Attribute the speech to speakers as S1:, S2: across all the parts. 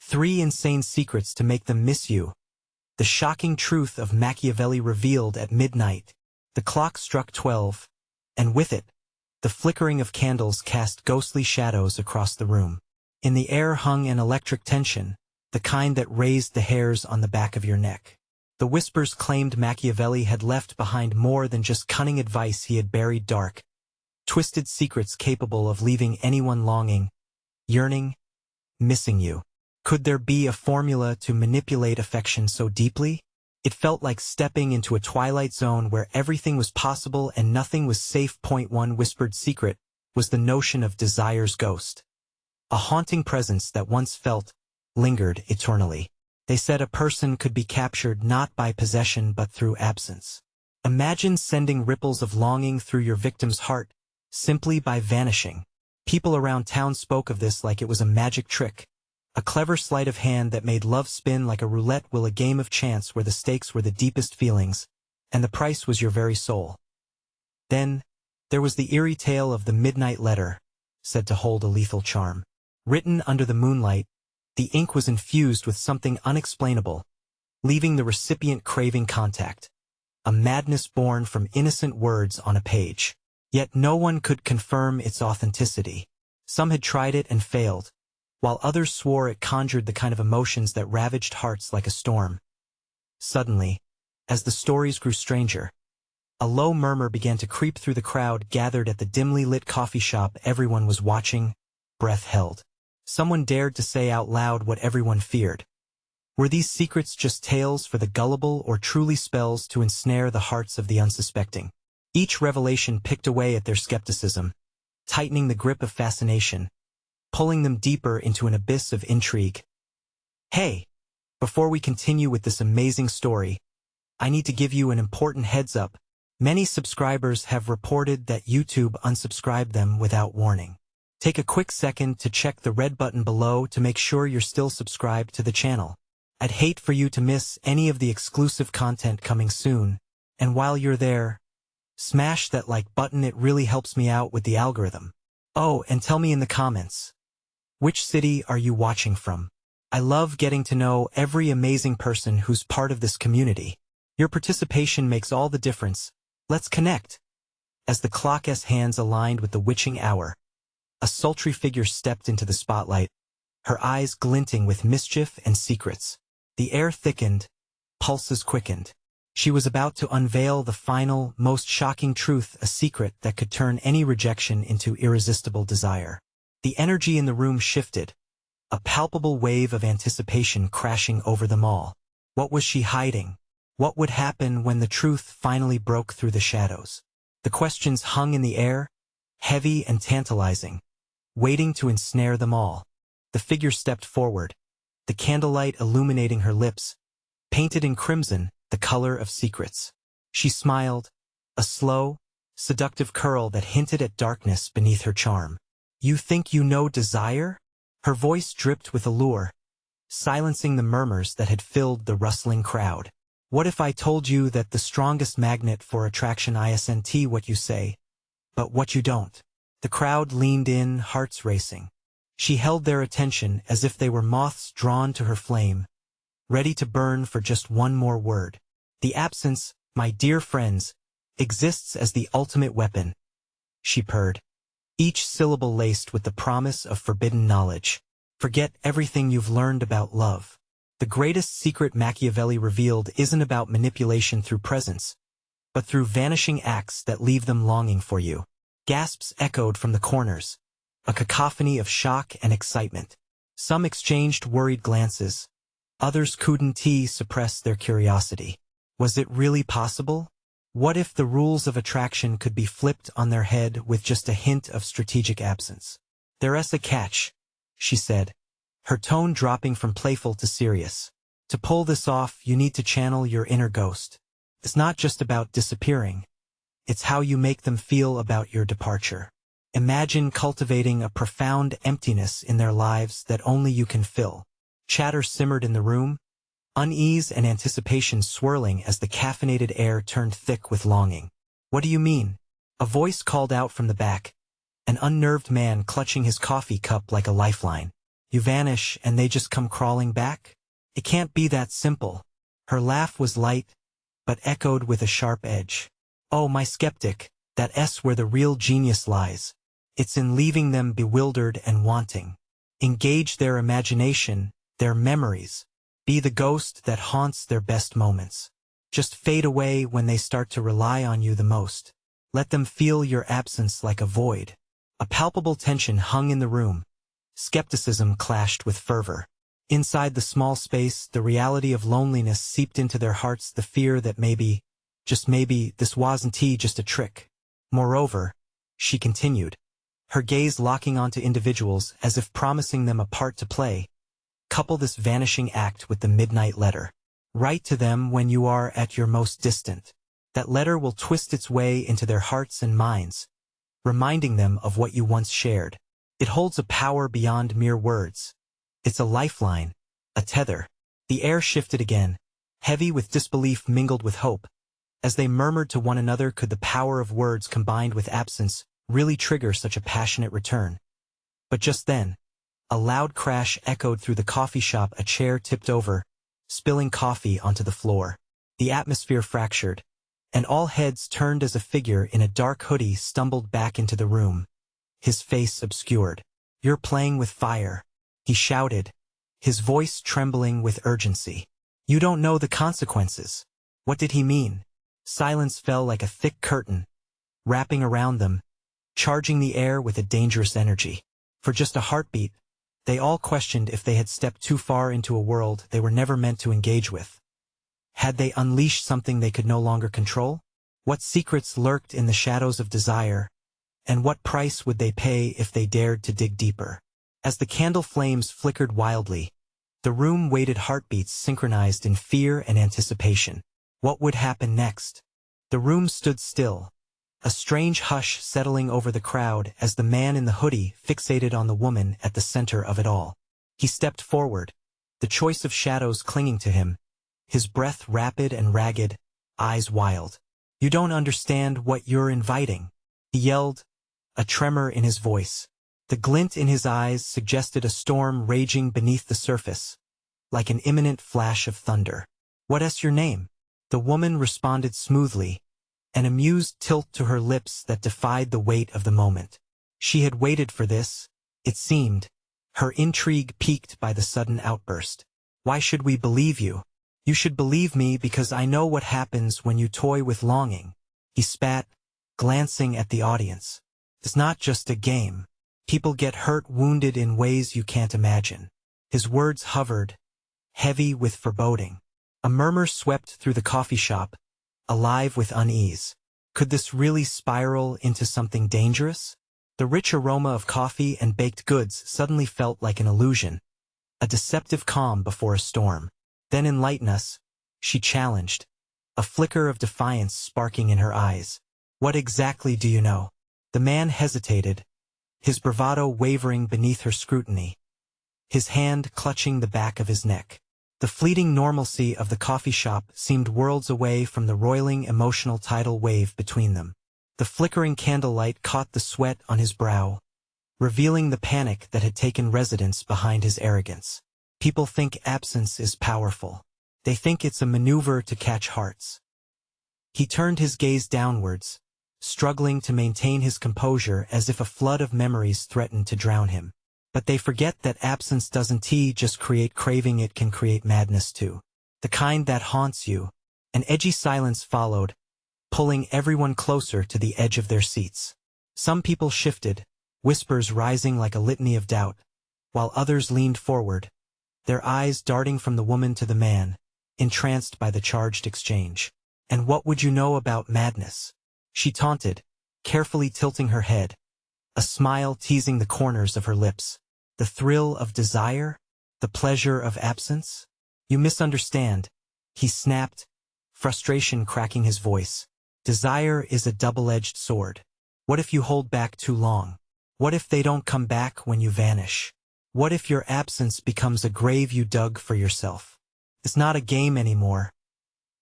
S1: 3 insane secrets to make them miss you. The shocking truth of Machiavelli revealed at midnight. The clock struck 12, and with it, the flickering of candles cast ghostly shadows across the room. In the air hung an electric tension, the kind that raised the hairs on the back of your neck. The whispers claimed Machiavelli had left behind more than just cunning advice. He had buried dark, twisted secrets capable of leaving anyone longing, yearning, missing you. Could there be a formula to manipulate affection so deeply? It felt like stepping into a twilight zone where everything was possible and nothing was safe. One whispered secret was the notion of desire's ghost. A haunting presence that once felt, lingered eternally. They said a person could be captured not by possession but through absence. Imagine sending ripples of longing through your victim's heart, simply by vanishing. People around town spoke of this like it was a magic trick. A clever sleight of hand that made love spin like a roulette wheel, a game of chance where the stakes were the deepest feelings, and the price was your very soul. Then, there was the eerie tale of the midnight letter, said to hold a lethal charm. Written under the moonlight, the ink was infused with something unexplainable, leaving the recipient craving contact. A madness born from innocent words on a page. Yet no one could confirm its authenticity. Some had tried it and failed, while others swore it conjured the kind of emotions that ravaged hearts like a storm. Suddenly, as the stories grew stranger, a low murmur began to creep through the crowd gathered at the dimly lit coffee shop. Everyone was watching, breath held. Someone dared to say out loud what everyone feared. Were these secrets just tales for the gullible or truly spells to ensnare the hearts of the unsuspecting? Each revelation picked away at their skepticism, tightening the grip of fascination, pulling them deeper into an abyss of intrigue. Hey, before we continue with this amazing story, I need to give you an important heads up. Many subscribers have reported that YouTube unsubscribed them without warning. Take a quick second to check the red button below to make sure you're still subscribed to the channel. I'd hate for you to miss any of the exclusive content coming soon, and while you're there, smash that like button. It really helps me out with the algorithm. Oh, and tell me in the comments, which city are you watching from? I love getting to know every amazing person who's part of this community. Your participation makes all the difference. Let's connect. As the clock's hands aligned with the witching hour, a sultry figure stepped into the spotlight, her eyes glinting with mischief and secrets. The air thickened, pulses quickened. She was about to unveil the final, most shocking truth, a secret that could turn any rejection into irresistible desire. The energy in the room shifted, a palpable wave of anticipation crashing over them all. What was she hiding? What would happen when the truth finally broke through the shadows? The questions hung in the air, heavy and tantalizing, waiting to ensnare them all. The figure stepped forward, the candlelight illuminating her lips, painted in crimson, the color of secrets. She smiled, a slow, seductive curl that hinted at darkness beneath her charm. You think you know desire? Her voice dripped with allure, silencing the murmurs that had filled the rustling crowd. What if I told you that the strongest magnet for attraction isn't what you say, but what you don't? The crowd leaned in, hearts racing. She held their attention as if they were moths drawn to her flame, ready to burn for just one more word. The absence, my dear friends, exists as the ultimate weapon, she purred, each syllable laced with the promise of forbidden knowledge. Forget everything you've learned about love. The greatest secret Machiavelli revealed isn't about manipulation through presence, but through vanishing acts that leave them longing for you. Gasps echoed from the corners, a cacophony of shock and excitement. Some exchanged worried glances. Others couldn't suppress their curiosity. Was it really possible? What if the rules of attraction could be flipped on their head with just a hint of strategic absence? There's a catch, she said, her tone dropping from playful to serious. To pull this off, you need to channel your inner ghost. It's not just about disappearing. It's how you make them feel about your departure. Imagine cultivating a profound emptiness in their lives that only you can fill. Chatter simmered in the room, unease and anticipation swirling as the caffeinated air turned thick with longing. What do you mean? A voice called out from the back, an unnerved man clutching his coffee cup like a lifeline. You vanish and they just come crawling back? It can't be that simple. Her laugh was light, but echoed with a sharp edge. Oh, my skeptic, that S where the real genius lies. It's in leaving them bewildered and wanting. Engage their imagination, their memories. Be the ghost that haunts their best moments. Just fade away when they start to rely on you the most. Let them feel your absence like a void. A palpable tension hung in the room. Skepticism clashed with fervor. Inside the small space, the reality of loneliness seeped into their hearts, the fear that maybe, just maybe, this wasn't just a trick. Moreover, she continued, her gaze locking onto individuals as if promising them a part to play. Couple this vanishing act with the midnight letter. Write to them when you are at your most distant. That letter will twist its way into their hearts and minds, reminding them of what you once shared. It holds a power beyond mere words. It's a lifeline, a tether. The air shifted again, heavy with disbelief mingled with hope. As they murmured to one another, could the power of words combined with absence really trigger such a passionate return? But just then, a loud crash echoed through the coffee shop. A chair tipped over, spilling coffee onto the floor. The atmosphere fractured, and all heads turned as a figure in a dark hoodie stumbled back into the room, his face obscured. "You're playing with fire," he shouted, his voice trembling with urgency. "You don't know the consequences." What did he mean? Silence fell like a thick curtain, wrapping around them, charging the air with a dangerous energy. For just a heartbeat, they all questioned if they had stepped too far into a world they were never meant to engage with. Had they unleashed something they could no longer control? What secrets lurked in the shadows of desire, and what price would they pay if they dared to dig deeper? As the candle flames flickered wildly, the room waited, heartbeats synchronized in fear and anticipation. What would happen next? The room stood still, a strange hush settling over the crowd as the man in the hoodie fixated on the woman at the center of it all. He stepped forward, the choice of shadows clinging to him, his breath rapid and ragged, eyes wild. "You don't understand what you're inviting," he yelled, a tremor in his voice. The glint in his eyes suggested a storm raging beneath the surface, like an imminent flash of thunder. "What's your name?" The woman responded smoothly, an amused tilt to her lips that defied the weight of the moment. She had waited for this, it seemed, her intrigue piqued by the sudden outburst. "Why should we believe you?" "You should believe me because I know what happens when you toy with longing," he spat, glancing at the audience. "It's not just a game. People get hurt, wounded in ways you can't imagine." His words hovered, heavy with foreboding. A murmur swept through the coffee shop, alive with unease. Could this really spiral into something dangerous? The rich aroma of coffee and baked goods suddenly felt like an illusion, a deceptive calm before a storm. "Then enlighten us," she challenged, a flicker of defiance sparking in her eyes. "What exactly do you know?" The man hesitated, his bravado wavering beneath her scrutiny, his hand clutching the back of his neck. The fleeting normalcy of the coffee shop seemed worlds away from the roiling emotional tidal wave between them. The flickering candlelight caught the sweat on his brow, revealing the panic that had taken residence behind his arrogance. People think absence is powerful. They think it's a maneuver to catch hearts. He turned his gaze downwards, struggling to maintain his composure as if a flood of memories threatened to drown him. But they forget that absence doesn't just create craving, it can create madness too. The kind that haunts you. An edgy silence followed, pulling everyone closer to the edge of their seats. Some people shifted, whispers rising like a litany of doubt, while others leaned forward, their eyes darting from the woman to the man, entranced by the charged exchange. "And what would you know about madness?" she taunted, carefully tilting her head, a smile teasing the corners of her lips. "The thrill of desire? The pleasure of absence? You misunderstand," he snapped, frustration cracking his voice. "Desire is a double-edged sword. What if you hold back too long? What if they don't come back when you vanish? What if your absence becomes a grave you dug for yourself? It's not a game anymore.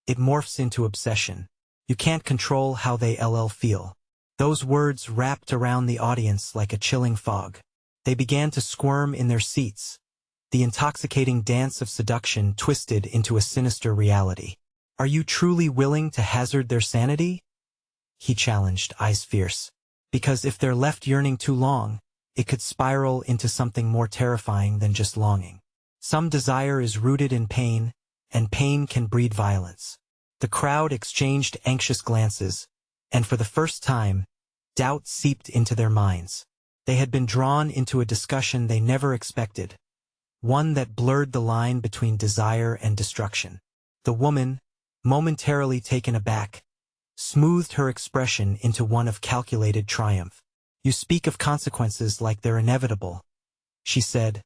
S1: It morphs into obsession. You can't control how they feel." Those words wrapped around the audience like a chilling fog. They began to squirm in their seats, the intoxicating dance of seduction twisted into a sinister reality. "Are you truly willing to hazard their sanity?" he challenged, eyes fierce. "Because if they're left yearning too long, it could spiral into something more terrifying than just longing. Some desire is rooted in pain, and pain can breed violence." The crowd exchanged anxious glances, and for the first time, doubt seeped into their minds. They had been drawn into a discussion they never expected, one that blurred the line between desire and destruction. The woman, momentarily taken aback, smoothed her expression into one of calculated triumph. "You speak of consequences like they're inevitable," she said,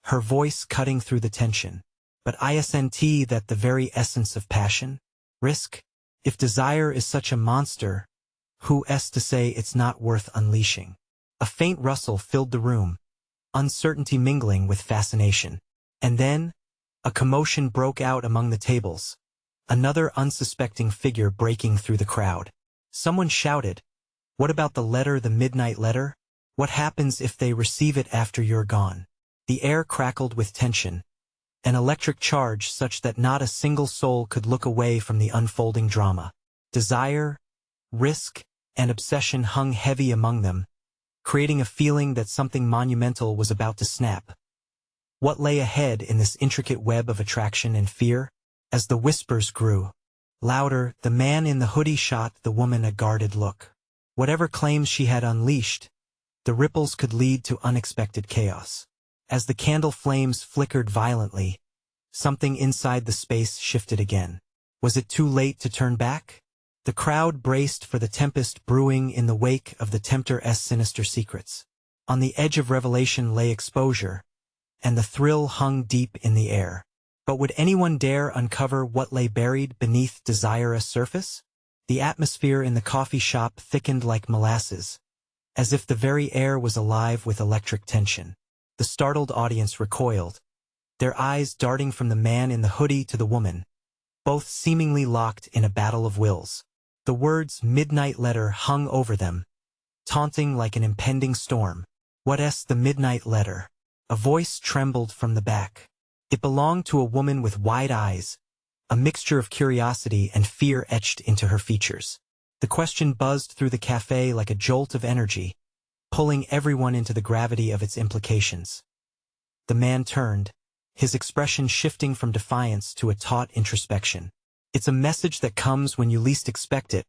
S1: her voice cutting through the tension. "But isn't that the very essence of passion? Risk? If desire is such a monster, who's to say it's not worth unleashing?" A faint rustle filled the room, uncertainty mingling with fascination. And then, a commotion broke out among the tables, another unsuspecting figure breaking through the crowd. Someone shouted, "What about the letter, the midnight letter? What happens if they receive it after you're gone?" The air crackled with tension, an electric charge such that not a single soul could look away from the unfolding drama. Desire, risk, and obsession hung heavy among them, creating a feeling that something monumental was about to snap. What lay ahead in this intricate web of attraction and fear? As the whispers grew louder, the man in the hoodie shot the woman a guarded look. Whatever claims she had unleashed, the ripples could lead to unexpected chaos. As the candle flames flickered violently, something inside the space shifted again. Was it too late to turn back? The crowd braced for the tempest brewing in the wake of the tempter's sinister secrets. On the edge of revelation lay exposure, and the thrill hung deep in the air. But would anyone dare uncover what lay buried beneath desire's surface? The atmosphere in the coffee shop thickened like molasses, as if the very air was alive with electric tension. The startled audience recoiled, their eyes darting from the man in the hoodie to the woman, both seemingly locked in a battle of wills. The words "midnight letter" hung over them, taunting like an impending storm. "What's the midnight letter?" A voice trembled from the back. It belonged to a woman with wide eyes, a mixture of curiosity and fear etched into her features. The question buzzed through the cafe like a jolt of energy, pulling everyone into the gravity of its implications. The man turned, his expression shifting from defiance to a taut introspection. "It's a message that comes when you least expect it,"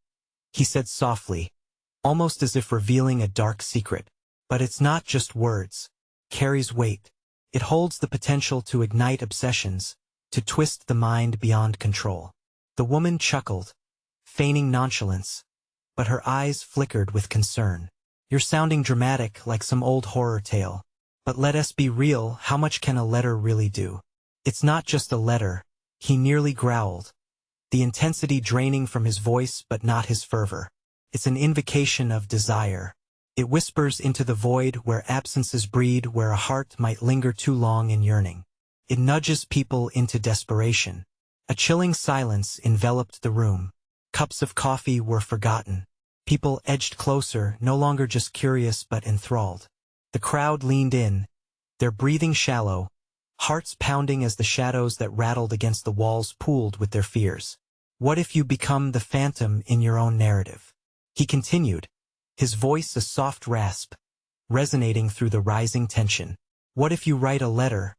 S1: he said softly, almost as if revealing a dark secret. "But it's not just words. It carries weight. It holds the potential to ignite obsessions, to twist the mind beyond control." The woman chuckled, feigning nonchalance, but her eyes flickered with concern. "You're sounding dramatic, like some old horror tale. But let us be real, how much can a letter really do?" "It's not just a letter," he nearly growled, the intensity draining from his voice but not his fervor. "It's an invocation of desire. It whispers into the void where absences breed, where a heart might linger too long in yearning. It nudges people into desperation." A chilling silence enveloped the room. Cups of coffee were forgotten. People edged closer, no longer just curious but enthralled. The crowd leaned in, their breathing shallow, hearts pounding as the shadows that rattled against the walls pooled with their fears. "What if you become the phantom in your own narrative?" he continued, his voice a soft rasp, resonating through the rising tension. "What if you write a letter,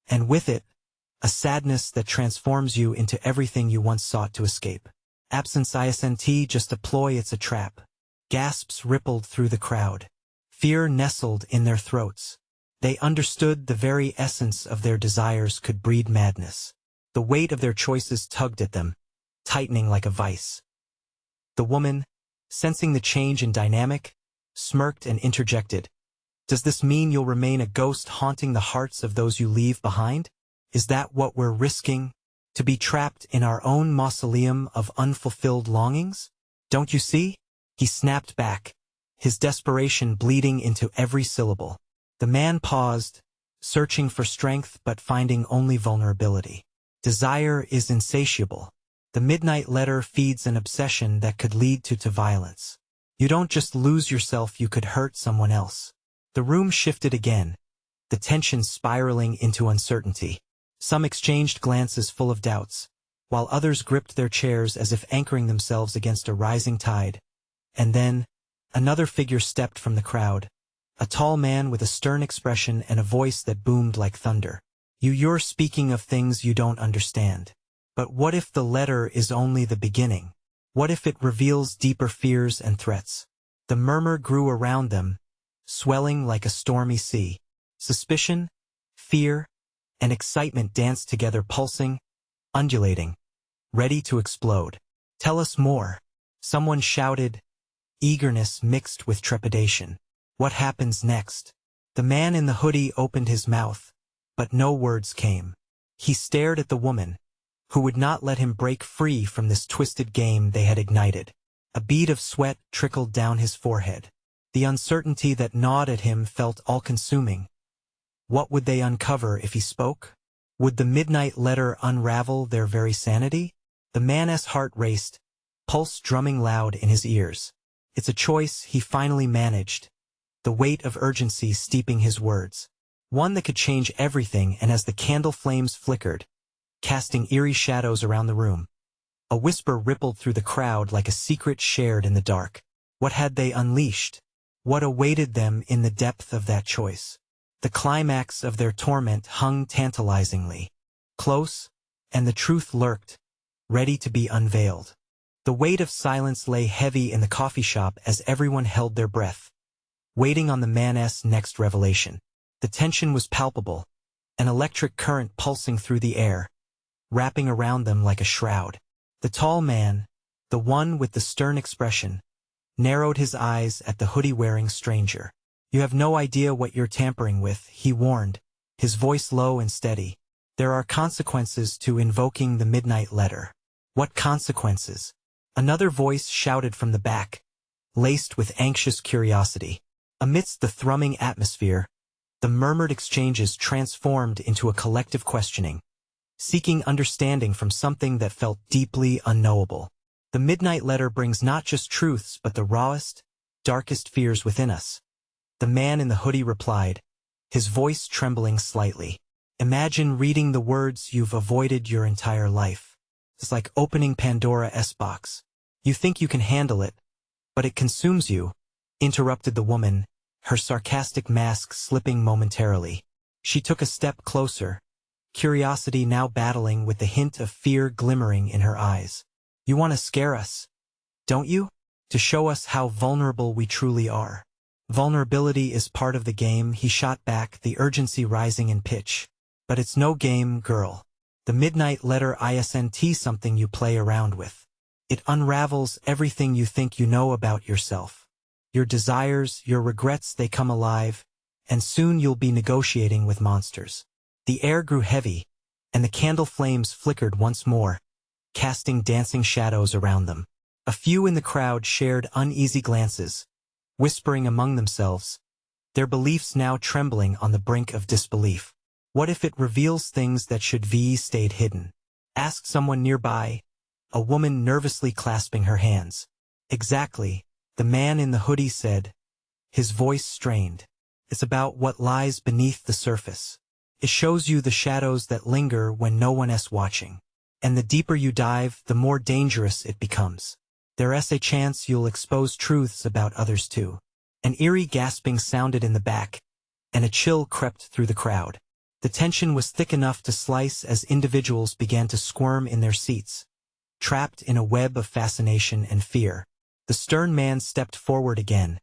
S1: and with it, a sadness that transforms you into everything you once sought to escape? Absence isn't just a ploy, it's a trap." Gasps rippled through the crowd. Fear nestled in their throats. They understood the very essence of their desires could breed madness. The weight of their choices tugged at them, tightening like a vice. The woman, sensing the change in dynamic, smirked and interjected. "Does this mean you'll remain a ghost haunting the hearts of those you leave behind? Is that what we're risking? To be trapped in our own mausoleum of unfulfilled longings? Don't you see?" He snapped back, his desperation bleeding into every syllable. The man paused, searching for strength but finding only vulnerability. Desire is insatiable. The midnight letter feeds an obsession that could lead to violence. You don't just lose yourself, you could hurt someone else. The room shifted again, the tension spiraling into uncertainty. Some exchanged glances full of doubts, while others gripped their chairs as if anchoring themselves against a rising tide. And then, another figure stepped from the crowd, a tall man with a stern expression and a voice that boomed like thunder. You're speaking of things you don't understand. But what if the letter is only the beginning? What if it reveals deeper fears and threats? The murmur grew around them, swelling like a stormy sea. Suspicion, fear, and excitement danced together, pulsing, undulating, ready to explode. Tell us more, someone shouted, eagerness mixed with trepidation. What happens next? The man in the hoodie opened his mouth, but no words came. He stared at the woman, who would not let him break free from this twisted game they had ignited. A bead of sweat trickled down his forehead. The uncertainty that gnawed at him felt all-consuming. What would they uncover if he spoke? Would the midnight letter unravel their very sanity? The man's heart raced, pulse drumming loud in his ears. It's a choice he finally managed, the weight of urgency steeping his words. One that could change everything, and as the candle flames flickered, casting eerie shadows around the room, a whisper rippled through the crowd like a secret shared in the dark. What had they unleashed? What awaited them in the depth of that choice? The climax of their torment hung tantalizingly close, and the truth lurked, ready to be unveiled. The weight of silence lay heavy in the coffee shop as everyone held their breath, waiting on the man's next revelation. The tension was palpable, an electric current pulsing through the air, wrapping around them like a shroud. The tall man, the one with the stern expression, narrowed his eyes at the hoodie-wearing stranger. You have no idea what you're tampering with, he warned, his voice low and steady. There are consequences to invoking the midnight letter. What consequences? Another voice shouted from the back, laced with anxious curiosity. Amidst the thrumming atmosphere, the murmured exchanges transformed into a collective questioning, seeking understanding from something that felt deeply unknowable. The midnight letter brings not just truths but the rawest, darkest fears within us. The man in the hoodie replied, his voice trembling slightly. Imagine reading the words you've avoided your entire life. It's like opening Pandora's box. You think you can handle it, but it consumes you, interrupted the woman, her sarcastic mask slipping momentarily. She took a step closer, curiosity now battling with the hint of fear glimmering in her eyes. You want to scare us, don't you? To show us how vulnerable we truly are. Vulnerability is part of the game, he shot back, the urgency rising in pitch. But it's no game, girl. The midnight letter isn't something you play around with. It unravels everything you think you know about yourself. Your desires, your regrets, they come alive, and soon you'll be negotiating with monsters. The air grew heavy, and the candle flames flickered once more, casting dancing shadows around them. A few in the crowd shared uneasy glances, whispering among themselves, their beliefs now trembling on the brink of disbelief. What if it reveals things that should be stayed hidden? Asked someone nearby, a woman nervously clasping her hands. Exactly, the man in the hoodie said, his voice strained. It's about what lies beneath the surface. It shows you the shadows that linger when no one is watching. And the deeper you dive, the more dangerous it becomes. There's a chance you'll expose truths about others too. An eerie gasping sounded in the back, and a chill crept through the crowd. The tension was thick enough to slice as individuals began to squirm in their seats, trapped in a web of fascination and fear. The stern man stepped forward again,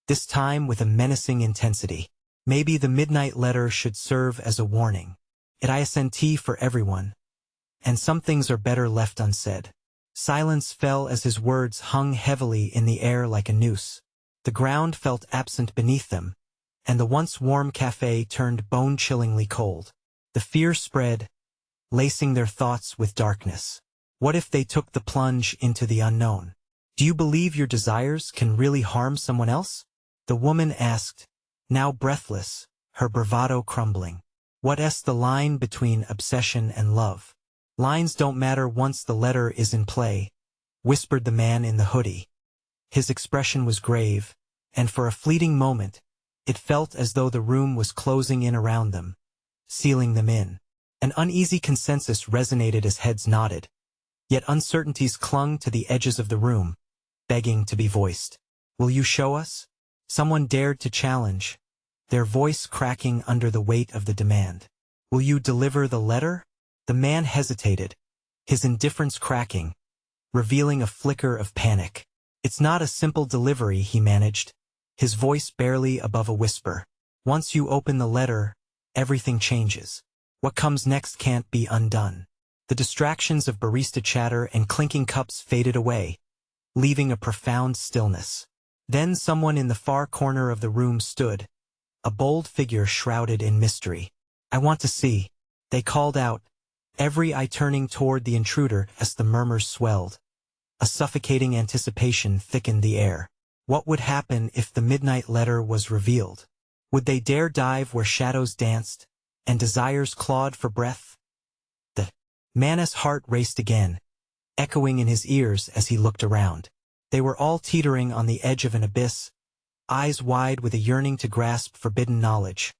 S1: this time with a menacing intensity. Maybe the midnight letter should serve as a warning. It isn't for everyone, and some things are better left unsaid. Silence fell as his words hung heavily in the air like a noose. The ground felt absent beneath them, and the once warm cafe turned bone-chillingly cold. The fear spread, lacing their thoughts with darkness. What if they took the plunge into the unknown? Do you believe your desires can really harm someone else? The woman asked, now breathless, her bravado crumbling. What's the line between obsession and love? Lines don't matter once the letter is in play, whispered the man in the hoodie. His expression was grave, and for a fleeting moment, It felt as though the room was closing in around them, sealing them in. An uneasy consensus resonated as heads nodded, yet uncertainties clung to the edges of the room, begging to be voiced. "Will you show us?" Someone dared to challenge, their voice cracking under the weight of the demand. "Will you deliver the letter?" The man hesitated, his indifference cracking, revealing a flicker of panic. "It's not a simple delivery," he managed, his voice barely above a whisper. "Once you open the letter, everything changes. What comes next can't be undone." The distractions of barista chatter and clinking cups faded away, leaving a profound stillness. Then someone in the far corner of the room stood, a bold figure shrouded in mystery. "I want to see," they called out, every eye turning toward the intruder as the murmurs swelled. A suffocating anticipation thickened the air. What would happen if the midnight letter was revealed? Would they dare dive where shadows danced and desires clawed for breath? The man's heart raced again, echoing in his ears as he looked around. They were all teetering on the edge of an abyss, eyes wide with a yearning to grasp forbidden knowledge.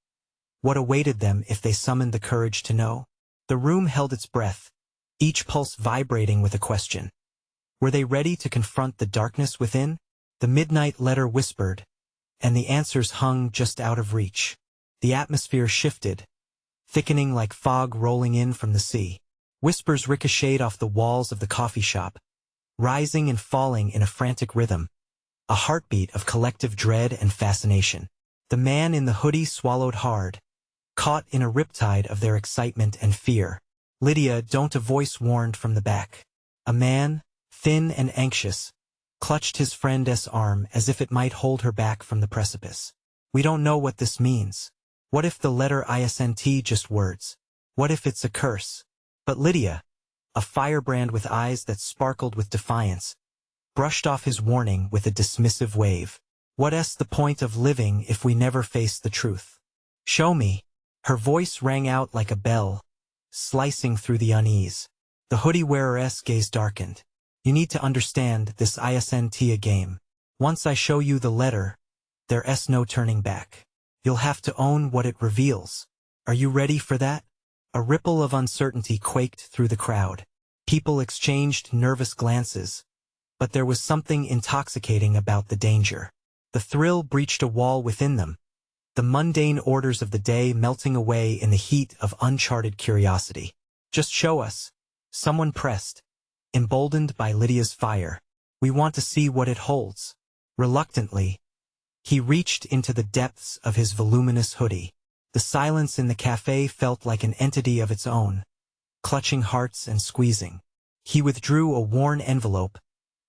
S1: What awaited them if they summoned the courage to know? The room held its breath, each pulse vibrating with a question. Were they ready to confront the darkness within? The midnight letter whispered, and the answers hung just out of reach. The atmosphere shifted, thickening like fog rolling in from the sea. Whispers ricocheted off the walls of the coffee shop, rising and falling in a frantic rhythm, a heartbeat of collective dread and fascination. The man in the hoodie swallowed hard, caught in a riptide of their excitement and fear. "Lydia, don't," a voice warned from the back. A man, thin and anxious, clutched his friend's arm as if it might hold her back from the precipice. "We don't know what this means. What if the letter isn't just words? What if it's a curse?" But Lydia, a firebrand with eyes that sparkled with defiance, brushed off his warning with a dismissive wave. "What's the point of living if we never face the truth? Show me." Her voice rang out like a bell, slicing through the unease. The hoodie wearer's gaze darkened. "You need to understand, this isn't a game. Once I show you the letter, there's no turning back. You'll have to own what it reveals. Are you ready for that?" A ripple of uncertainty quaked through the crowd. People exchanged nervous glances, but there was something intoxicating about the danger. The thrill breached a wall within them, the mundane orders of the day melting away in the heat of uncharted curiosity. "Just show us," someone pressed, emboldened by Lydia's fire. "We want to see what it holds." Reluctantly, he reached into the depths of his voluminous hoodie. The silence in the cafe felt like an entity of its own, clutching hearts and squeezing. He withdrew a worn envelope,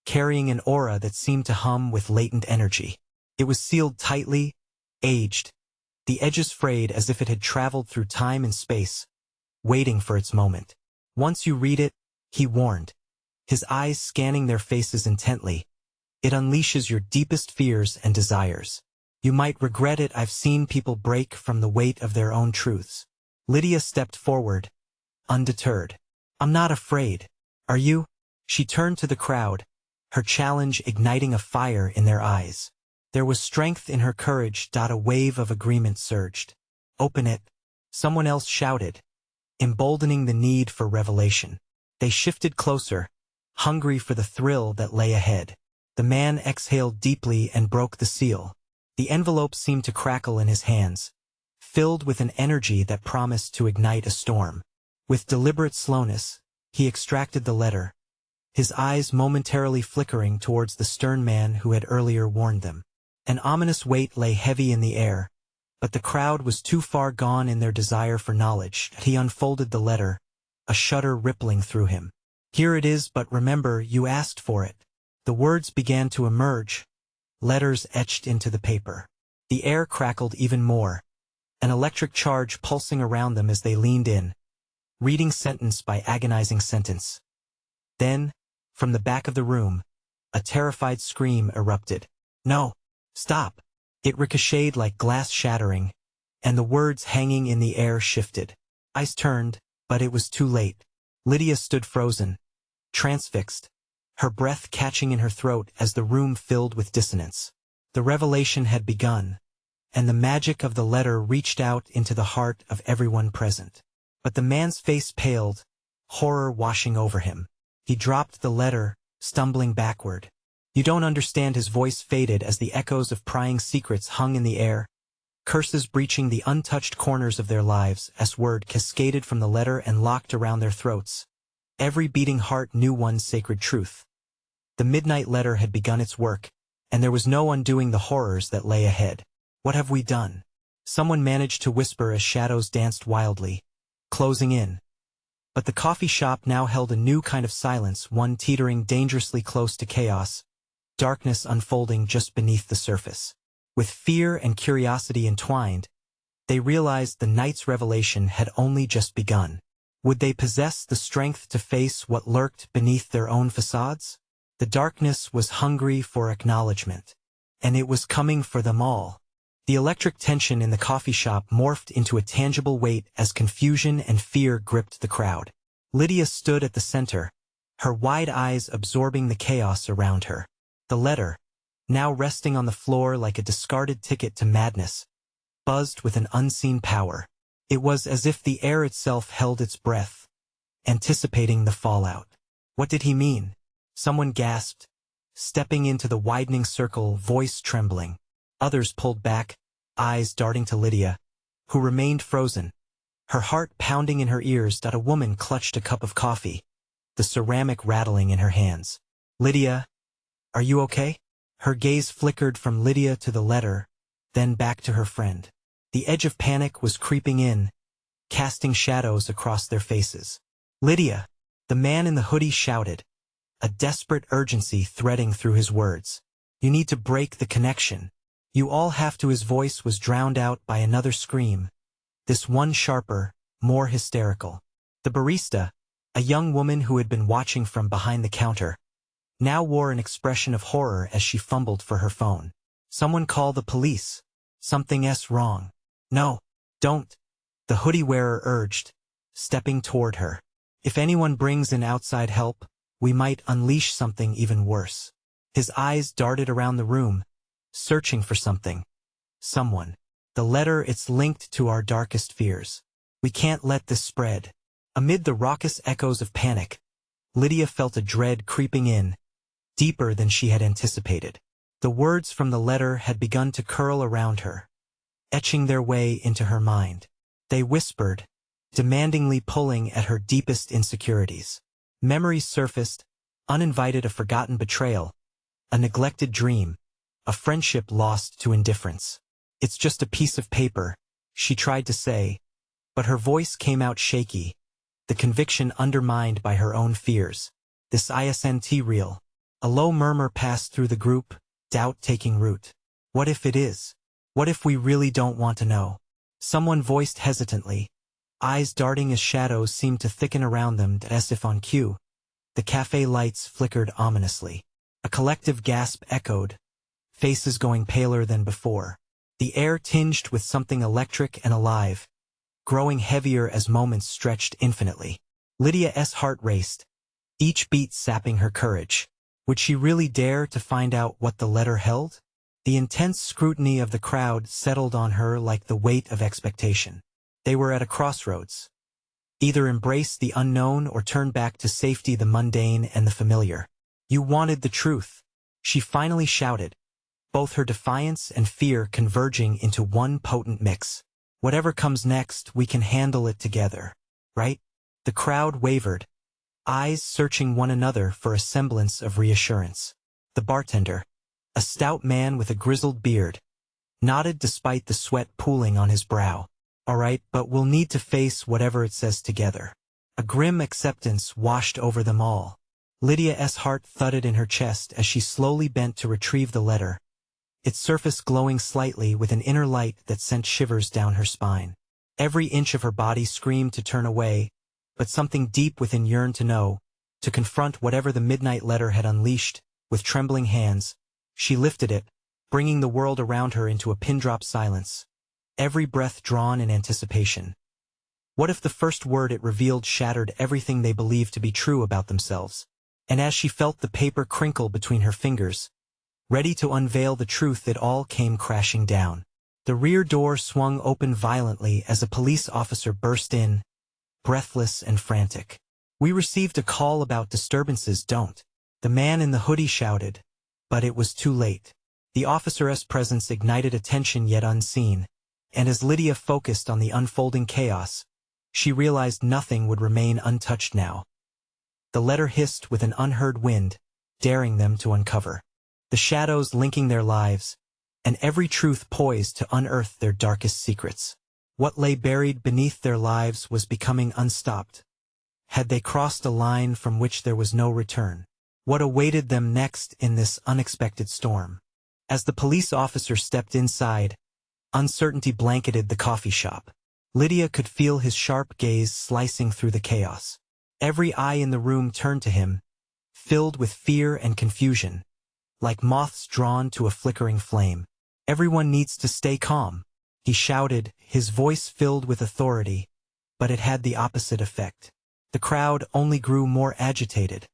S1: carrying an aura that seemed to hum with latent energy. It was sealed tightly, aged, the edges frayed as if it had traveled through time and space, waiting for its moment. "Once you read it," he warned, his eyes scanning their faces intently, "it unleashes your deepest fears and desires. You might regret it." "I've seen people break from the weight of their own truths." Lydia stepped forward, undeterred. "I'm not afraid. Are you?" She turned to the crowd, her challenge igniting a fire in their eyes. There was strength in her courage. A wave of agreement surged. "Open it," someone else shouted, emboldening the need for revelation. They shifted closer, hungry for the thrill that lay ahead. The man exhaled deeply and broke the seal. The envelope seemed to crackle in his hands, filled with an energy that promised to ignite a storm. With deliberate slowness, he extracted the letter, his eyes momentarily flickering towards the stern man who had earlier warned them. An ominous weight lay heavy in the air, but the crowd was too far gone in their desire for knowledge. He unfolded the letter, a shudder rippling through him. "Here it is, but remember, you asked for it." The words began to emerge, letters etched into the paper. The air crackled even more, an electric charge pulsing around them as they leaned in, reading sentence by agonizing sentence. Then, from the back of the room, a terrified scream erupted. "No! Stop!" It ricocheted like glass shattering, and the words hanging in the air shifted. Ice turned, but it was too late. Lydia stood frozen, transfixed, her breath catching in her throat as the room filled with dissonance. The revelation had begun, and the magic of the letter reached out into the heart of everyone present. But the man's face paled, horror washing over him. He dropped the letter, stumbling backward. You don't understand. His voice faded as the echoes of prying secrets hung in the air, curses breaching the untouched corners of their lives as word cascaded from the letter and locked around their throats. Every beating heart knew one sacred truth. The midnight letter had begun its work, and there was no undoing the horrors that lay ahead. What have we done? Someone managed to whisper as shadows danced wildly, closing in. But the coffee shop now held a new kind of silence, one teetering dangerously close to chaos, darkness unfolding just beneath the surface. With fear and curiosity entwined, they realized the night's revelation had only just begun. Would they possess the strength to face what lurked beneath their own facades? The darkness was hungry for acknowledgement, and it was coming for them all. The electric tension in the coffee shop morphed into a tangible weight as confusion and fear gripped the crowd. Lydia stood at the center, her wide eyes absorbing the chaos around her. The letter, now resting on the floor like a discarded ticket to madness, buzzed with an unseen power. It was as if the air itself held its breath, anticipating the fallout. What did he mean? Someone gasped, stepping into the widening circle, voice trembling. Others pulled back, eyes darting to Lydia, who remained frozen, her heart pounding in her ears. A woman clutched a cup of coffee, the ceramic rattling in her hands. Lydia, are you okay? Her gaze flickered from Lydia to the letter, then back to her friend. The edge of panic was creeping in, casting shadows across their faces. Lydia, the man in the hoodie shouted, a desperate urgency threading through his words. You need to break the connection. You all have to. His voice was drowned out by another scream, this one sharper, more hysterical. The barista, a young woman who had been watching from behind the counter, now wore an expression of horror as she fumbled for her phone. Someone call the police. Something's wrong. No, don't, the hoodie wearer urged, stepping toward her. If anyone brings in outside help, we might unleash something even worse. His eyes darted around the room, searching for something. Someone. The letter, it's linked to our darkest fears. We can't let this spread. Amid the raucous echoes of panic, Lydia felt a dread creeping in, deeper than she had anticipated. The words from the letter had begun to curl around her, etching their way into her mind. They whispered, demandingly pulling at her deepest insecurities. Memories surfaced, uninvited, a forgotten betrayal, a neglected dream, a friendship lost to indifference. It's just a piece of paper, she tried to say, but her voice came out shaky, the conviction undermined by her own fears. This isn't real. A low murmur passed through the group, doubt taking root. What if it is? What if we really don't want to know? Someone voiced hesitantly, eyes darting as shadows seemed to thicken around them as if on cue. The cafe lights flickered ominously. A collective gasp echoed, faces going paler than before. The air tinged with something electric and alive, growing heavier as moments stretched infinitely. Lydia's heart raced, each beat sapping her courage. Would she really dare to find out what the letter held? The intense scrutiny of the crowd settled on her like the weight of expectation. They were at a crossroads. Either embrace the unknown or turn back to safety, the mundane and the familiar. You wanted the truth, she finally shouted, both her defiance and fear converging into one potent mix. Whatever comes next, we can handle it together, right? The crowd wavered, eyes searching one another for a semblance of reassurance. The bartender, a stout man with a grizzled beard, nodded despite the sweat pooling on his brow. All right, but we'll need to face whatever it says together. A grim acceptance washed over them all. Lydia's heart thudded in her chest as she slowly bent to retrieve the letter, its surface glowing slightly with an inner light that sent shivers down her spine. Every inch of her body screamed to turn away, but something deep within yearned to know, to confront whatever the midnight letter had unleashed. With trembling hands, she lifted it, bringing the world around her into a pin-drop silence, every breath drawn in anticipation. What if the first word it revealed shattered everything they believed to be true about themselves? And as she felt the paper crinkle between her fingers, ready to unveil the truth, it all came crashing down. The rear door swung open violently as a police officer burst in, breathless and frantic. "We received a call about disturbances, don't." The man in the hoodie shouted, but it was too late. The officer's presence ignited a tension yet unseen, and as Lydia focused on the unfolding chaos, she realized nothing would remain untouched now. The letter hissed with an unheard wind, daring them to uncover the shadows linking their lives, and every truth poised to unearth their darkest secrets. What lay buried beneath their lives was becoming unstopped. Had they crossed a line from which there was no return? What awaited them next in this unexpected storm? As the police officer stepped inside, uncertainty blanketed the coffee shop. Lydia could feel his sharp gaze slicing through the chaos. Every eye in the room turned to him, filled with fear and confusion, like moths drawn to a flickering flame. "Everyone needs to stay calm," he shouted, his voice filled with authority, but it had the opposite effect. The crowd only grew more agitated,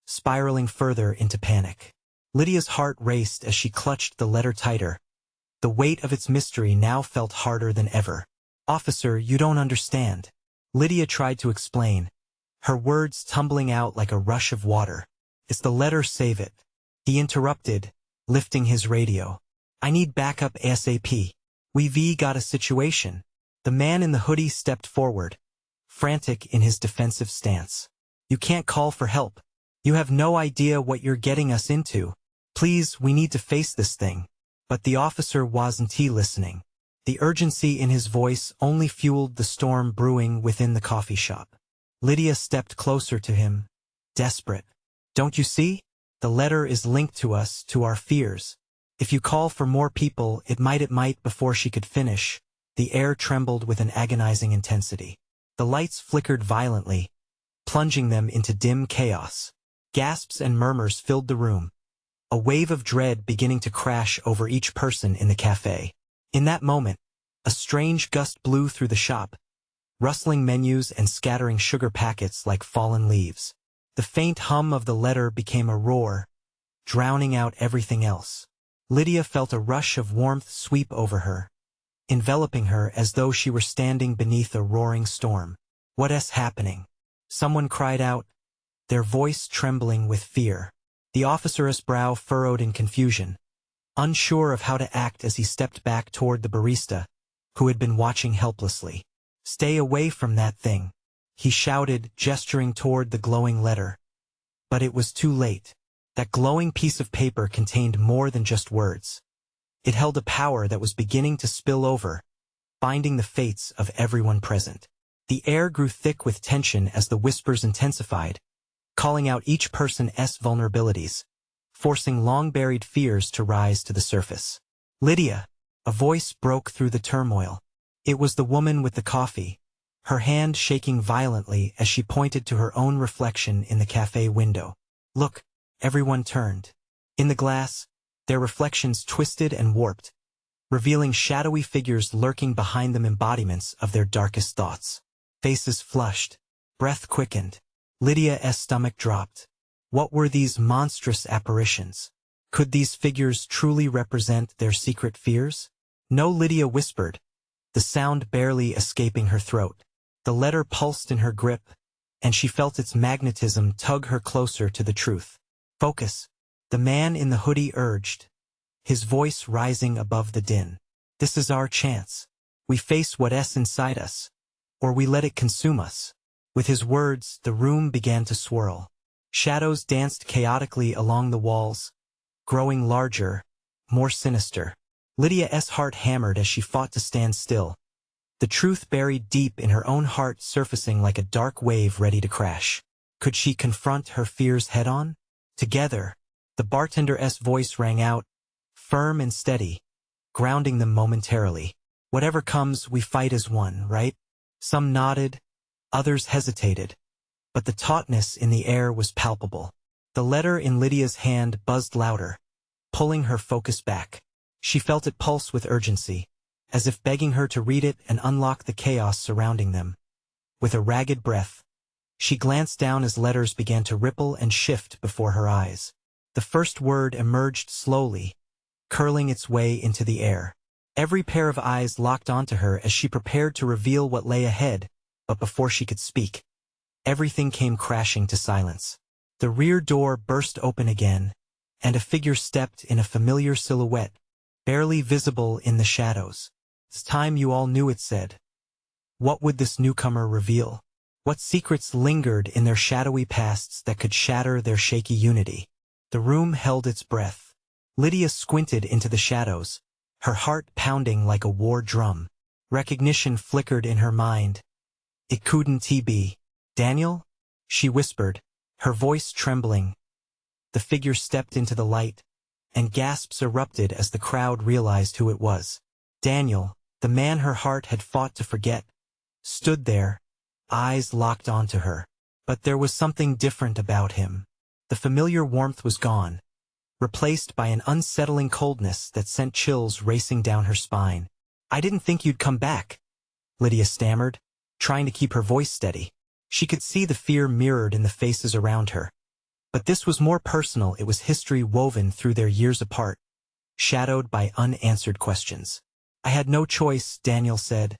S1: spiraling further into panic. Lydia's heart raced as she clutched the letter tighter. The weight of its mystery now felt harder than ever. "Officer, you don't understand." Lydia tried to explain, her words tumbling out like a rush of water. "It's the letter, save it." He interrupted, lifting his radio. "I need backup ASAP. We've got a situation." The man in the hoodie stepped forward, frantic in his defensive stance. "You can't call for help. You have no idea what you're getting us into. Please, we need to face this thing." But the officer wasn't listening. The urgency in his voice only fueled the storm brewing within the coffee shop. Lydia stepped closer to him, desperate. "Don't you see? The letter is linked to us, to our fears. If you call for more people, it might. Before she could finish, the air trembled with an agonizing intensity. The lights flickered violently, plunging them into dim chaos. Gasps and murmurs filled the room, a wave of dread beginning to crash over each person in the cafe. In that moment, a strange gust blew through the shop, rustling menus and scattering sugar packets like fallen leaves. The faint hum of the letter became a roar, drowning out everything else. Lydia felt a rush of warmth sweep over her, enveloping her as though she were standing beneath a roaring storm. "What's happening?" someone cried out, their voice trembling with fear. The officer's brow furrowed in confusion, unsure of how to act as he stepped back toward the barista, who had been watching helplessly. "Stay away from that thing," he shouted, gesturing toward the glowing letter. But it was too late. That glowing piece of paper contained more than just words. It held a power that was beginning to spill over, binding the fates of everyone present. The air grew thick with tension as the whispers intensified, calling out each person's vulnerabilities, forcing long-buried fears to rise to the surface. "Lydia!" A voice broke through the turmoil. It was the woman with the coffee, her hand shaking violently as she pointed to her own reflection in the cafe window. "Look!" Everyone turned. In the glass, their reflections twisted and warped, revealing shadowy figures lurking behind them, embodiments of their darkest thoughts. Faces flushed, breath quickened. Lydia's stomach dropped. What were these monstrous apparitions? Could these figures truly represent their secret fears? "No," Lydia whispered, the sound barely escaping her throat. The letter pulsed in her grip, and she felt its magnetism tug her closer to the truth. "Focus," the man in the hoodie urged, his voice rising above the din. "This is our chance. We face what's inside us, or we let it consume us." With his words, the room began to swirl. Shadows danced chaotically along the walls, growing larger, more sinister. Lydia's heart hammered as she fought to stand still, the truth buried deep in her own heart surfacing like a dark wave ready to crash. Could she confront her fears head-on? "Together," the bartender's voice rang out, firm and steady, grounding them momentarily. "Whatever comes, we fight as one, right?" Some nodded, others hesitated, but the tautness in the air was palpable. The letter in Lydia's hand buzzed louder, pulling her focus back. She felt it pulse with urgency, as if begging her to read it and unlock the chaos surrounding them. With a ragged breath, she glanced down as letters began to ripple and shift before her eyes. The first word emerged slowly, curling its way into the air. Every pair of eyes locked onto her as she prepared to reveal what lay ahead, but before she could speak, everything came crashing to silence. The rear door burst open again, and a figure stepped in a familiar silhouette, barely visible in the shadows. "It's time you all knew," it said. What would this newcomer reveal? What secrets lingered in their shadowy pasts that could shatter their shaky unity? The room held its breath. Lydia squinted into the shadows, her heart pounding like a war drum. Recognition flickered in her mind. It couldn't be Daniel? She whispered, her voice trembling. The figure stepped into the light, and gasps erupted as the crowd realized who it was. Daniel, the man her heart had fought to forget, stood there, eyes locked onto her. But there was something different about him. The familiar warmth was gone, replaced by an unsettling coldness that sent chills racing down her spine. "I didn't think you'd come back," Lydia stammered, trying to keep her voice steady. She could see the fear mirrored in the faces around her. But this was more personal. It was history woven through their years apart, shadowed by unanswered questions. "I had no choice," Daniel said,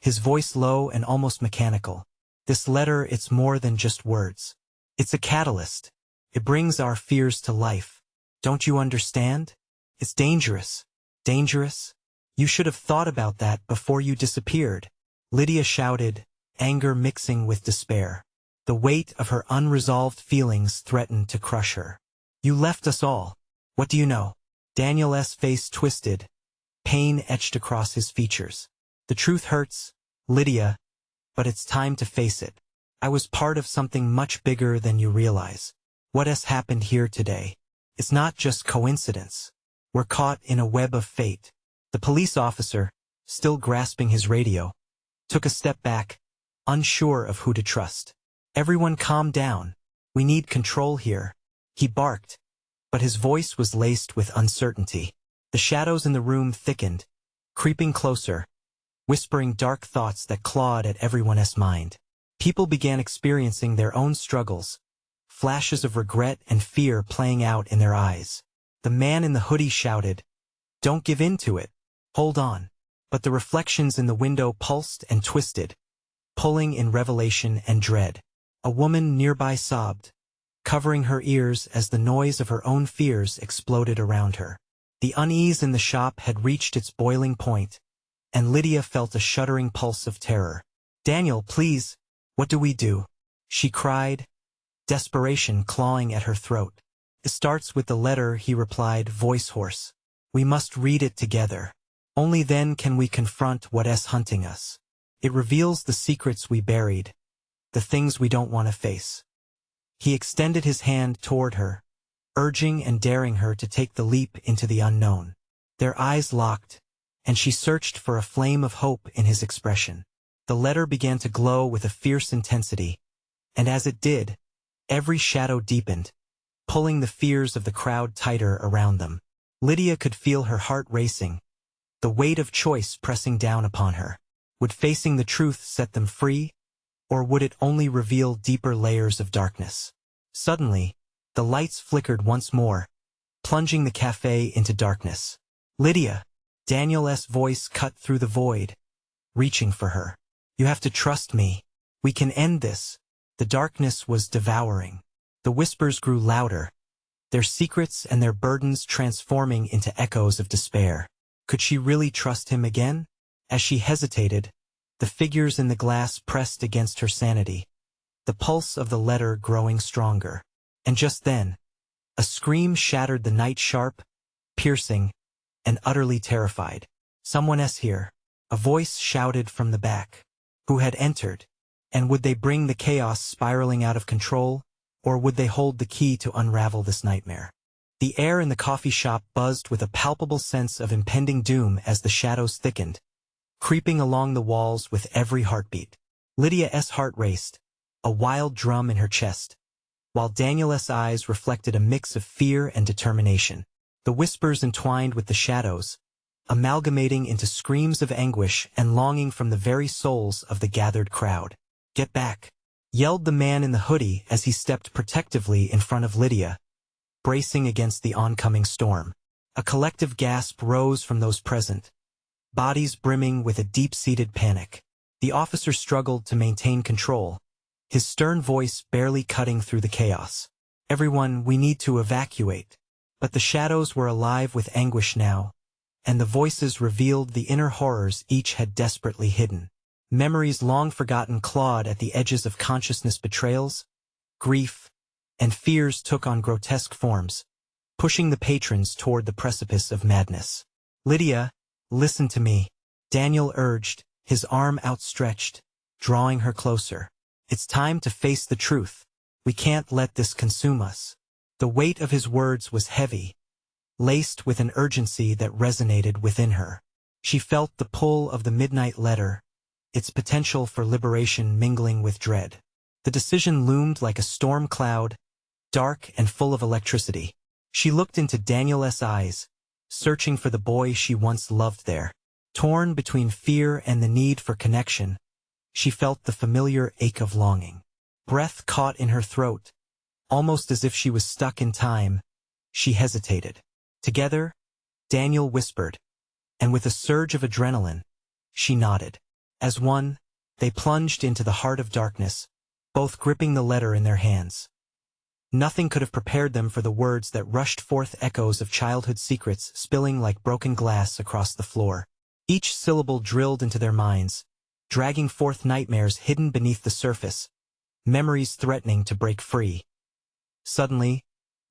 S1: his voice low and almost mechanical. "This letter, it's more than just words. It's a catalyst. It brings our fears to life. Don't you understand? It's dangerous. Dangerous? You should have thought about that before you disappeared." Lydia shouted, anger mixing with despair. The weight of her unresolved feelings threatened to crush her. "You left us all. What do you know?" Daniel's face twisted, pain etched across his features. "The truth hurts, Lydia, but it's time to face it. I was part of something much bigger than you realize. What has happened here today? It's not just coincidence. We're caught in a web of fate." The police officer, still grasping his radio, took a step back, unsure of who to trust. "Everyone calm down. We need control here," he barked, but his voice was laced with uncertainty. The shadows in the room thickened, creeping closer, whispering dark thoughts that clawed at everyone's mind. People began experiencing their own struggles, flashes of regret and fear playing out in their eyes. The man in the hoodie shouted, "Don't give in to it. Hold on." But the reflections in the window pulsed and twisted, pulling in revelation and dread. A woman nearby sobbed, covering her ears as the noise of her own fears exploded around her. The unease in the shop had reached its boiling point, and Lydia felt a shuddering pulse of terror. "Daniel, please, what do we do?" she cried, desperation clawing at her throat. "It starts with the letter," he replied, voice hoarse. "We must read it together. Only then can we confront what's hunting us. It reveals the secrets we buried, the things we don't want to face." He extended his hand toward her, urging and daring her to take the leap into the unknown. Their eyes locked, and she searched for a flame of hope in his expression. The letter began to glow with a fierce intensity, and as it did, every shadow deepened, pulling the fears of the crowd tighter around them. Lydia could feel her heart racing, the weight of choice pressing down upon her. Would facing the truth set them free, or would it only reveal deeper layers of darkness? Suddenly, the lights flickered once more, plunging the cafe into darkness. "Lydia!" Daniel's voice cut through the void, reaching for her. "You have to trust me. We can end this." The darkness was devouring. The whispers grew louder, their secrets and their burdens transforming into echoes of despair. Could she really trust him again? As she hesitated, the figures in the glass pressed against her sanity, the pulse of the letter growing stronger. And just then, a scream shattered the night, sharp, piercing, and utterly terrified. "Someone's here," a voice shouted from the back. Who had entered? And would they bring the chaos spiraling out of control, or would they hold the key to unravel this nightmare? The air in the coffee shop buzzed with a palpable sense of impending doom as the shadows thickened, creeping along the walls with every heartbeat. Lydia's heart raced, a wild drum in her chest, while Daniel's eyes reflected a mix of fear and determination. The whispers entwined with the shadows, amalgamating into screams of anguish and longing from the very souls of the gathered crowd. "Get back!" yelled the man in the hoodie as he stepped protectively in front of Lydia, bracing against the oncoming storm. A collective gasp rose from those present, bodies brimming with a deep-seated panic. The officer struggled to maintain control, his stern voice barely cutting through the chaos. "Everyone, we need to evacuate." But the shadows were alive with anguish now, and the voices revealed the inner horrors each had desperately hidden. Memories long forgotten clawed at the edges of consciousness. Betrayals, grief, and fears took on grotesque forms, pushing the patrons toward the precipice of madness. "Lydia, listen to me," Daniel urged, his arm outstretched, drawing her closer. "It's time to face the truth. We can't let this consume us." The weight of his words was heavy, laced with an urgency that resonated within her. She felt the pull of the midnight letter, its potential for liberation mingling with dread. The decision loomed like a storm cloud, dark and full of electricity. She looked into Daniel's eyes, searching for the boy she once loved there. Torn between fear and the need for connection, she felt the familiar ache of longing. Breath caught in her throat, almost as if she was stuck in time. She hesitated. "Together," Daniel whispered, and with a surge of adrenaline, she nodded. As one, they plunged into the heart of darkness, both gripping the letter in their hands. Nothing could have prepared them for the words that rushed forth, echoes of childhood secrets spilling like broken glass across the floor. Each syllable drilled into their minds, dragging forth nightmares hidden beneath the surface, memories threatening to break free. Suddenly,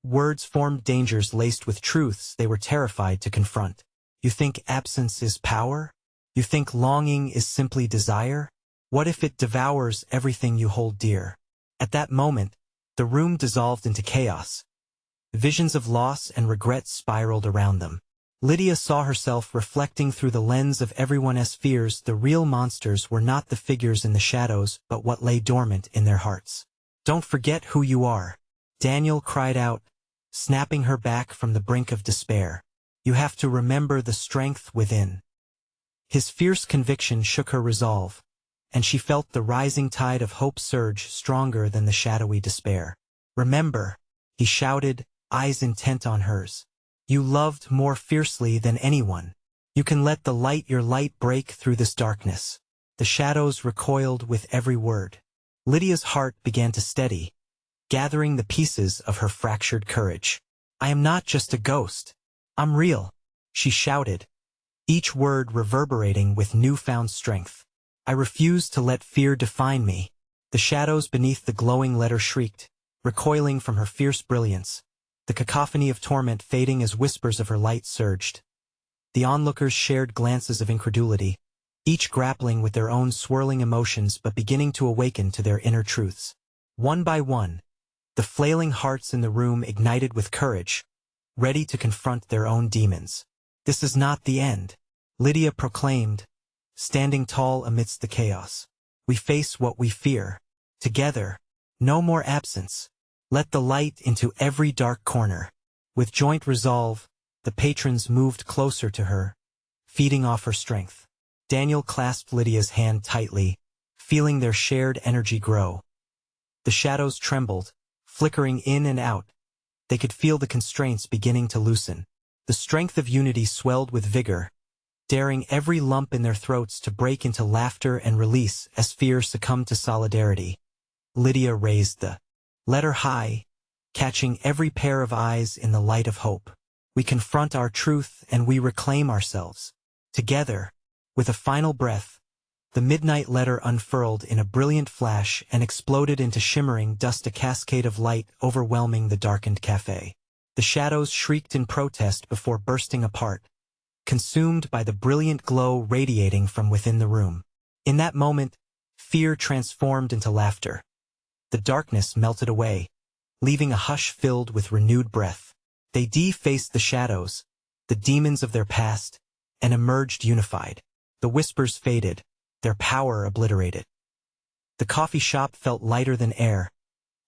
S1: words formed dangers laced with truths they were terrified to confront. "You think absence is power? You think longing is simply desire? What if it devours everything you hold dear?" At that moment, the room dissolved into chaos. Visions of loss and regret spiraled around them. Lydia saw herself reflecting through the lens of everyone's fears. The real monsters were not the figures in the shadows, but what lay dormant in their hearts. "Don't forget who you are," Daniel cried out, snapping her back from the brink of despair. "You have to remember the strength within." His fierce conviction shook her resolve, and she felt the rising tide of hope surge stronger than the shadowy despair. "Remember," he shouted, eyes intent on hers. "You loved more fiercely than anyone. You can let your light break through this darkness." The shadows recoiled with every word. Lydia's heart began to steady, gathering the pieces of her fractured courage. "I am not just a ghost. I'm real," she shouted, each word reverberating with newfound strength. "I refuse to let fear define me." The shadows beneath the glowing letter shrieked, recoiling from her fierce brilliance, the cacophony of torment fading as whispers of her light surged. The onlookers shared glances of incredulity, each grappling with their own swirling emotions but beginning to awaken to their inner truths. One by one, the flailing hearts in the room ignited with courage, ready to confront their own demons. "This is not the end," Lydia proclaimed, standing tall amidst the chaos. "We face what we fear. Together, no more absence. Let the light into every dark corner." With joint resolve, the patrons moved closer to her, feeding off her strength. Daniel clasped Lydia's hand tightly, feeling their shared energy grow. The shadows trembled, flickering in and out. They could feel the constraints beginning to loosen. The strength of unity swelled with vigor, daring every lump in their throats to break into laughter and release as fear succumbed to solidarity. Lydia raised the letter high, catching every pair of eyes in the light of hope. "We confront our truth and we reclaim ourselves." Together, with a final breath, the midnight letter unfurled in a brilliant flash and exploded into shimmering dust, a cascade of light overwhelming the darkened cafe. The shadows shrieked in protest before bursting apart, consumed by the brilliant glow radiating from within the room. In that moment, fear transformed into laughter. The darkness melted away, leaving a hush filled with renewed breath. They defaced the shadows, the demons of their past, and emerged unified. The whispers faded, their power obliterated. The coffee shop felt lighter than air,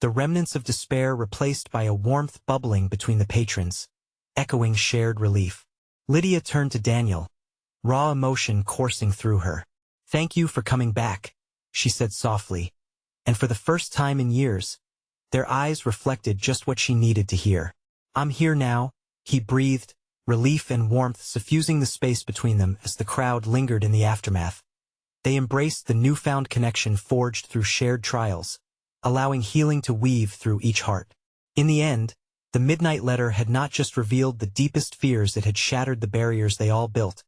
S1: the remnants of despair replaced by a warmth bubbling between the patrons, echoing shared relief. Lydia turned to Daniel, raw emotion coursing through her. "Thank you for coming back," she said softly, and for the first time in years, their eyes reflected just what she needed to hear. "I'm here now," he breathed, relief and warmth suffusing the space between them as the crowd lingered in the aftermath. They embraced the newfound connection forged through shared trials, allowing healing to weave through each heart. In the end, the midnight letter had not just revealed the deepest fears, it had shattered the barriers they all built,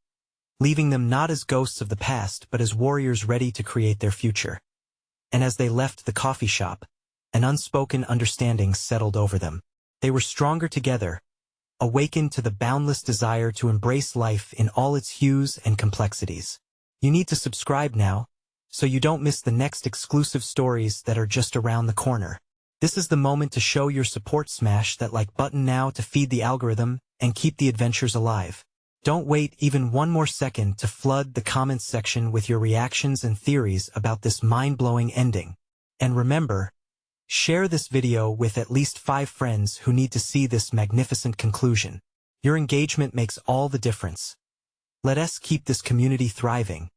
S1: leaving them not as ghosts of the past but as warriors ready to create their future. And as they left the coffee shop, an unspoken understanding settled over them. They were stronger together, awakened to the boundless desire to embrace life in all its hues and complexities. You need to subscribe now, so you don't miss the next exclusive stories that are just around the corner. This is the moment to show your support. Smash that like button now to feed the algorithm and keep the adventures alive. Don't wait even one more second to flood the comments section with your reactions and theories about this mind-blowing ending. And remember, share this video with at least 5 friends who need to see this magnificent conclusion. Your engagement makes all the difference. Let us keep this community thriving.